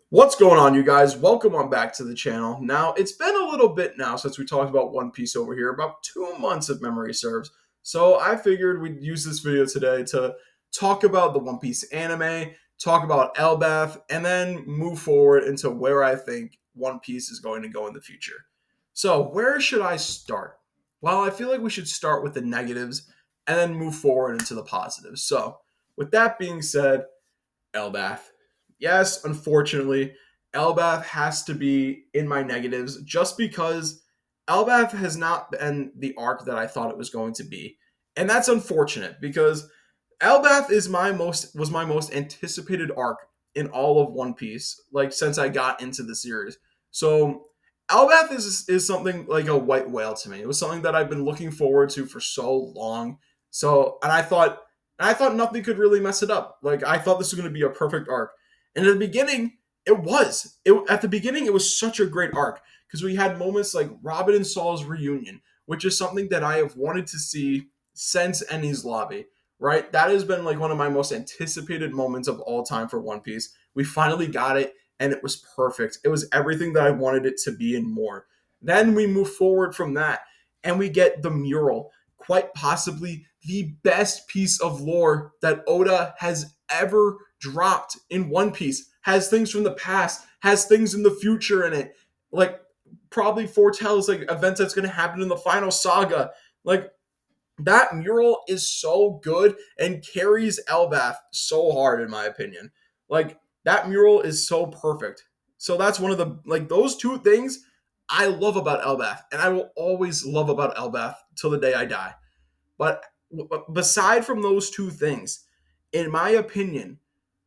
What's going on, you guys? Welcome on back to the channel. Now, it's been a little bit now since we talked about One Piece over here, about 2 months if memory serves. So I figured we'd use this video today to talk about the One Piece anime, talk about Elbaf, and then move forward into where I think One Piece is going to go in the future. So, where should I start? Well, I feel like we should start with the negatives and then move forward into the positives. So, with that being said, Elbaf. Yes, unfortunately, Elbaf has to be in my negatives just because Elbaf has not been the arc that I thought it was going to be. And that's unfortunate because Elbaf is my most anticipated arc in all of One Piece, like since I got into the series. So Elbaf is something like a white whale to me. It was something that I've been looking forward to for so long. So and I thought nothing could really mess it up. Like I thought this was going to be a perfect arc. And at the beginning, it was. At the beginning, it was such a great arc because we had moments like Robin and Saul's reunion, which is something that I have wanted to see since Enies Lobby. Right, that has been like one of my most anticipated moments of all time for One Piece. We finally got it, and it was perfect. It was everything that I wanted it to be and more. Then we move forward from that, and we get the mural, quite possibly the best piece of lore that Oda has ever dropped in One Piece. Has things from the past, has things in the future in it, like probably foretells like events that's going to happen in the final saga. Like that mural is so good and carries Elbaf so hard, in my opinion. Like that mural is so perfect. So that's one of the like those two things I love about Elbaf, and I will always love about Elbaf till the day I die. But beside from those two things, in my opinion,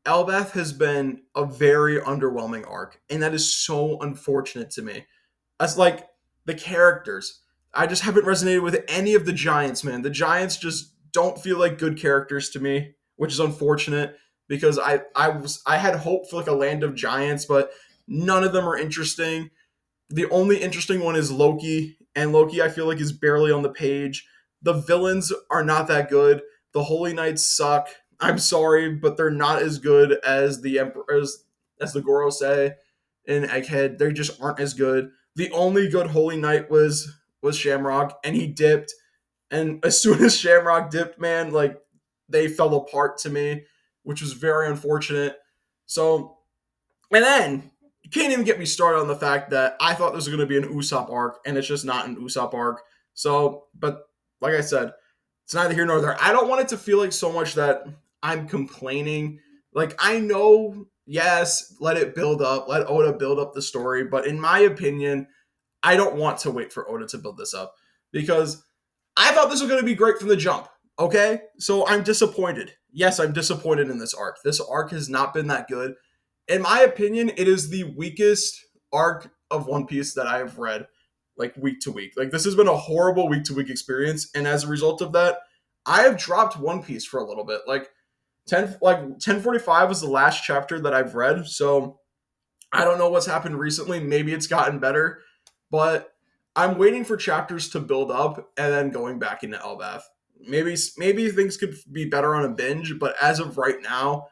Elbaf has been a very underwhelming arc, and that is so unfortunate to me. As like the characters, I just haven't resonated with any of the Giants, man. The Giants just don't feel like good characters to me, which is unfortunate because I had hope for like a land of giants, but none of them are interesting. The only interesting one is Loki, and Loki I feel like is barely on the page. The villains are not that good. The Holy Knights suck. I'm sorry, but they're not as good as the Emperors, as the Gorosei in Egghead. They just aren't as good. The only good Holy Knight was Shamrock, and he dipped. And as soon as Shamrock dipped, man, like they fell apart to me, which was very unfortunate. So, and then you can't even get me started on the fact that I thought this was going to be an Usopp arc, and it's just not an Usopp arc. So, but like I said, it's neither here nor there. I don't want it to feel like so much that I'm complaining. Like I know, yes, let it build up, let Oda build up the story, but in my opinion, I don't want to wait for Oda to build this up because I thought this was going to be great from the jump. Okay, so I'm disappointed. Yes, I'm disappointed in this arc. This arc has not been that good. In my opinion, it is the weakest arc of One Piece that I have read, like week to week. Like this has been a horrible week to week experience, and as a result of that, I have dropped One Piece for a little bit. Like 1045 was the last chapter that I've read, so I don't know what's happened recently. Maybe it's gotten better, but I'm waiting for chapters to build up and then going back into Elbaf. Maybe things could be better on a binge, but as of right now,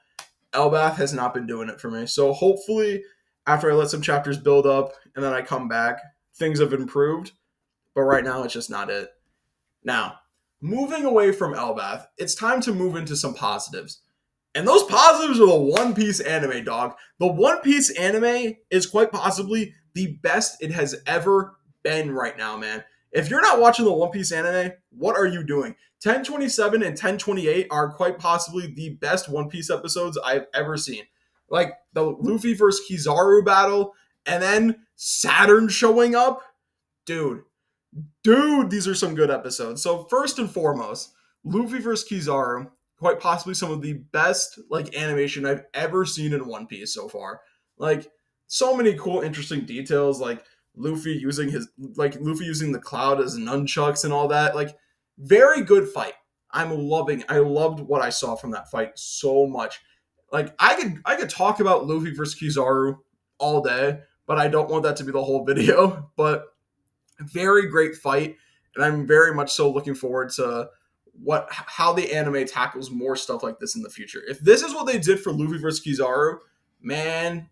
Elbaf has not been doing it for me. So hopefully, after I let some chapters build up and then I come back, things have improved. But right now, it's just not it. Now, moving away from Elbaf, it's time to move into some positives. And those positives are the One Piece anime, dog. The One Piece anime is quite possibly the best it has ever been right now, man. If you're not watching the One Piece anime, what are you doing? 1027 and 1028 are quite possibly the best One Piece episodes I've ever seen. Like the Luffy versus Kizaru battle, and then Saturn showing up. Dude, these are some good episodes. So first and foremost, Luffy versus Kizaru, quite possibly some of the best like animation I've ever seen in One Piece so far. Like so many cool, interesting details, like Luffy using the cloud as nunchucks and all that. Like very good fight. I loved what I saw from that fight so much. Like I could talk about Luffy versus Kizaru all day, but I don't want that to be the whole video. But very great fight, and I'm very much so looking forward to how the anime tackles more stuff like this in the future. If this is what they did for Luffy versus Kizaru, man,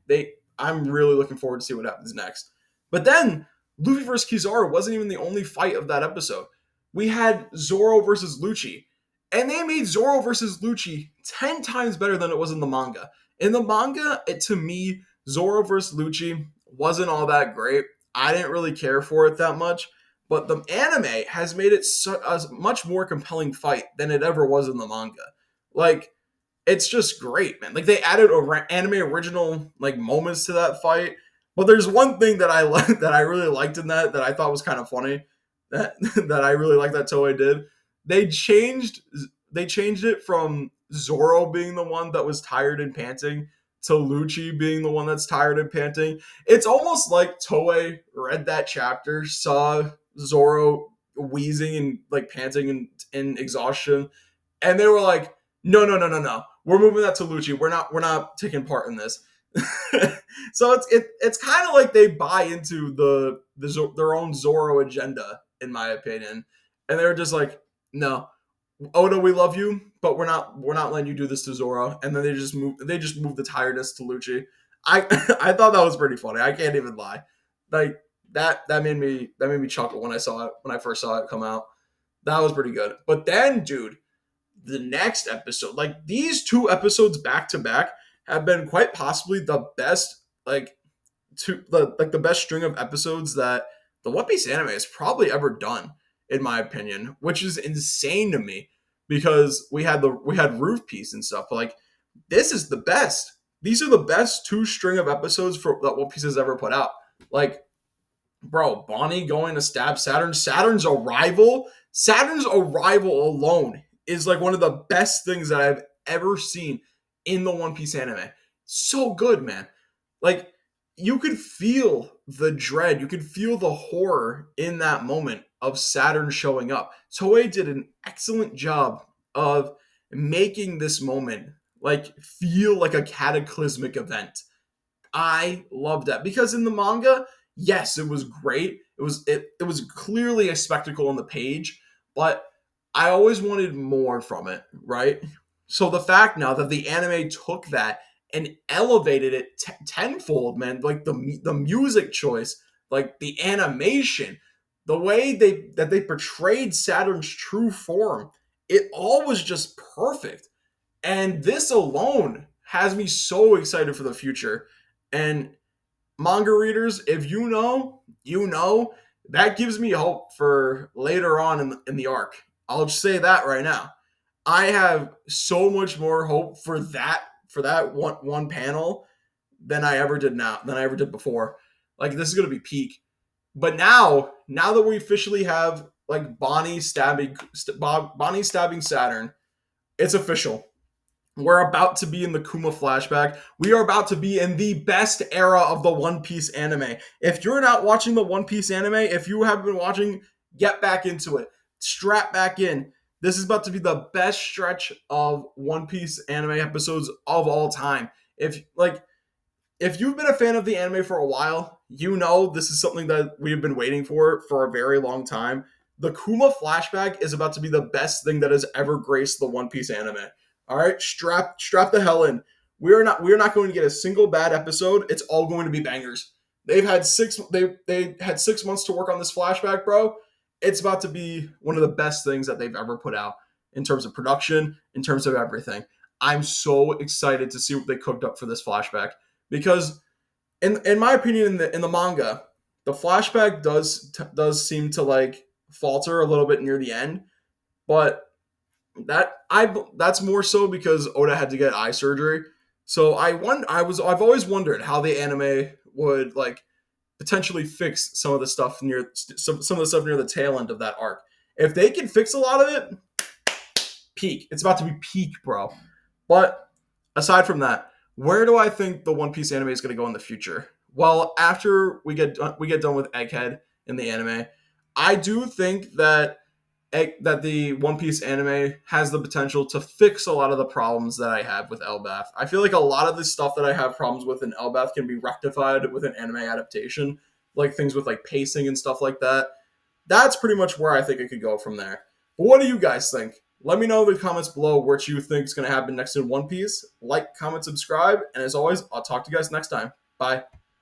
I'm really looking forward to see what happens next. But then Luffy versus Kizaru wasn't even the only fight of that episode. We had Zoro versus Lucci, and they made Zoro versus Lucci 10 times better than it was in the manga. In the manga, to me, Zoro versus Lucci wasn't all that great. I didn't really care for it that much. But the anime has made it a much more compelling fight than it ever was in the manga. Like, it's just great, man. Like, they added anime original like moments to that fight. But there's one thing that I that I really liked in that I thought was kind of funny that that I really like that Toei did. They changed it from Zoro being the one that was tired and panting to Lucci being the one that's tired and panting. It's almost like Toei read that chapter, saw Zoro wheezing and like panting in exhaustion, and they were like, no, no, no, no, no. We're moving that to Lucci. We're not taking part in this. So it's kind of like they buy into their own Zoro agenda, in my opinion, and they're just like, no, Oda, we love you, but we're not letting you do this to Zoro. And then they just move the tiredness to Lucci. I I thought that was pretty funny. I can't even lie. Like that made me chuckle when I first saw it come out. That was pretty good. But then, dude, the next episode, like these two episodes back to back, have been quite possibly the best, the best string of episodes that the One Piece anime has probably ever done, in my opinion, which is insane to me because we had Roof Piece and stuff. But like, this is the best. These are the best two string of episodes that One Piece has ever put out. Like, bro, Bonnie going to stab Saturn. Saturn's arrival alone is like one of the best things that I've ever seen in the One Piece anime. So good, man. Like, you could feel the dread, you could feel the horror in that moment of Saturn showing up. Toei did an excellent job of making this moment like feel like a cataclysmic event. I love that because in the manga, yes, it was great. It was clearly a spectacle on the page, but I always wanted more from it, right? So the fact now that the anime took that and elevated it tenfold, man, like the music choice, like the animation, the way they portrayed Saturn's true form, it all was just perfect. And this alone has me so excited for the future. And manga readers, if you know, you know, that gives me hope for later on in the arc. I'll just say that right now. I have so much more hope for that one panel than I ever did before. Like, this is gonna be peak. But now that we officially have like Bonnie stabbing Saturn, it's official. We're about to be in the Kuma flashback. We are about to be in the best era of the One Piece anime. If you're not watching the One Piece anime, if you have been watching, get back into it. Strap back in. This is about to be the best stretch of One Piece anime episodes of all time. If you've been a fan of the anime for a while, you know this is something that we've been waiting for a very long time. The Kuma flashback is about to be the best thing that has ever graced the One Piece anime. All right, strap the hell in. We are not going to get a single bad episode. It's all going to be bangers. They had 6 months to work on this flashback, bro. It's about to be one of the best things that they've ever put out in terms of production, in terms of everything. I'm so excited to see what they cooked up for this flashback because in my opinion in the manga, the flashback does seem to like falter a little bit near the end, but that's more so because Oda had to get eye surgery. So I've always wondered how the anime would like potentially fix some of the stuff near the tail end of that arc. If they can fix a lot of it, peak. It's about to be peak, bro. But aside from that, where do I think the One Piece anime is going to go in the future? Well, after we get done with Egghead in the anime, I do think that the One Piece anime has the potential to fix a lot of the problems that I have with Elbaf. I feel like a lot of the stuff that I have problems with in Elbaf can be rectified with an anime adaptation, like things with like pacing and stuff like that. That's pretty much where I think it could go from there. But what do you guys think? Let me know in the comments below what you think is going to happen next in One Piece. Like, comment, subscribe, and as always, I'll talk to you guys next time. Bye.